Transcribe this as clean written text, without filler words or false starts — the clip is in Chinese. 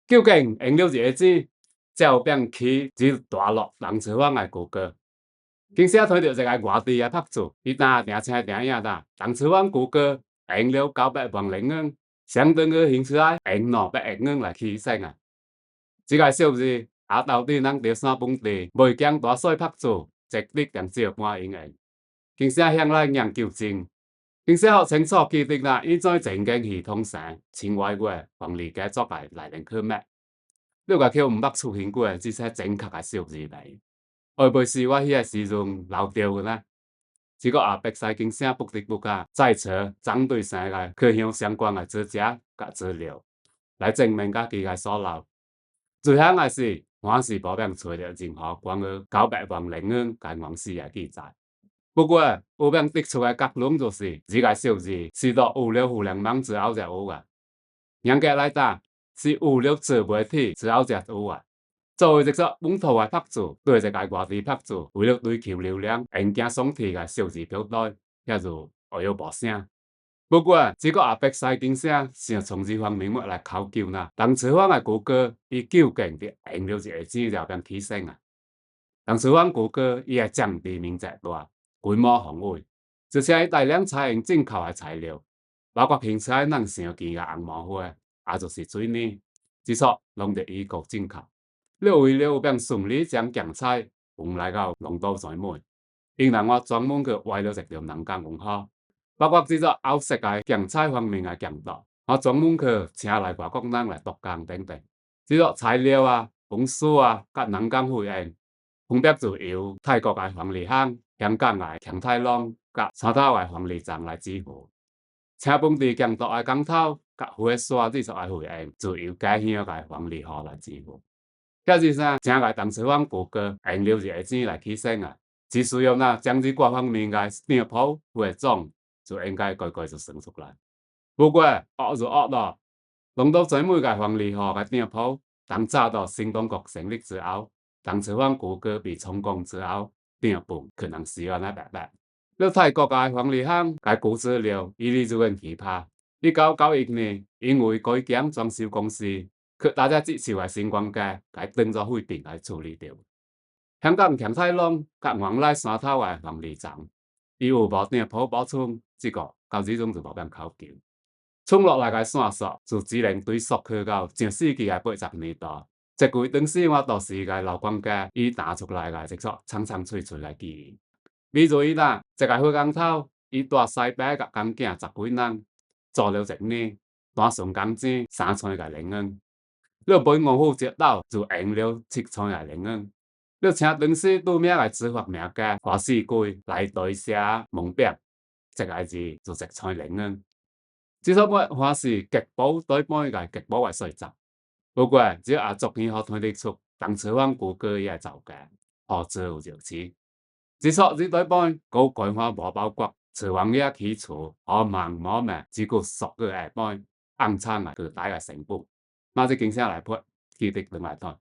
究竟用了一个字，才變起只大陸人採訪嘅國歌。經寫睇到一個外地嘅拍子，伊打定車定影打，人採訪國歌用了900萬零元，相當於現在用200億元來起升啊！這個數字也到底咱第三本地未經大細拍子，直立定少半應用。經寫向來研究證，經寫好清楚記得啦，伊在正經系統上，前外國黃理解作嘅來源科目。你話佢唔捌出現過，只係正確嘅數字嚟。會唔會是我迄個時陣漏掉嘅呢？這個後壁使經寫不得不加再查針對性嘅科向相關嘅資料甲資料，來證明家己嘅所漏。最後嘅是，我是冇辦找到任何關於900萬零元嘅往事嘅記載。不過，有辦得出嘅結論就是，這個數字是到有了互聯網之後才有嘅。嚴格來講，是有了自媒體之後才有嘅。作為一個本土嘅拍子，對一個外地拍子，為了追求流量，硬件雙體嘅數字表帶，也就學有無聲。不過，這個也必須經寫想從這方面來考究啦。當採訪嘅國歌，伊究竟的用了一個字就變起升啊？當採訪國歌，伊係降低面積大，規模宏偉，而且伊大量採用進口嘅材料，包括現在咱常見嘅紅毛花，也就是水泥，這些攏係異國進口。你為了有變順利將競賽運來到龍島水門，因為我專門去挖了一條南港文化，包括這個歐式嘅競賽方面嘅強度，我專門去請來外國人來獨講等等。這個材料啊、公司啊、甲南港會員，分別就由泰國嘅黃梨鄉、香港嘅強太郎、甲汕頭嘅黃梨鎮來支付。請本地強度嘅工頭、甲會刷這些嘅會員，就由家鄉嘅黃梨河來支付。假如說正個當採訪國歌用了一個字來起升啊，只需要呢將這各方面嘅店鋪匯總，就應該個就算出來。不過惡就惡咯，龍島水門嘅黃梨河嘅店鋪，當早到新中國成立之後，當採訪國歌被充公之後，店鋪可能是要那白白。你泰國嘅黃梨鄉嘅古資料，伊哩就很奇葩。1991年，因為改建裝修公司。佢大家接受嘅新光街，佢當作廢品來處理掉。香港強太郎甲黃來汕頭嘅黃梨鎮，伊有無店鋪保存，這個到這種就無辦考究。衝落來嘅線索就只能追溯去到上世紀嘅80年代，這幾當時我都是嘅老管家，伊打出來嘅一個長長脆脆嘅記憶。比如伊啦，一個火工頭，伊帶西伯甲工囝10幾人，做了1年，單純工資3,000個零元。你本五虎節島就用了7,000個零元。你請當時著名嘅執法名家花四季來對寫門標，這個字就1,000零元。這首歌花是極寶對半個極寶嘅水準。不過只要足見可睇得出，當採訪國歌也造假，好自有熱情。這首只對半高改花無包括採訪也起初可盲摸命，只顧10個下半暗藏嘅巨大嘅成本。馬上經下來撥，記得另外談。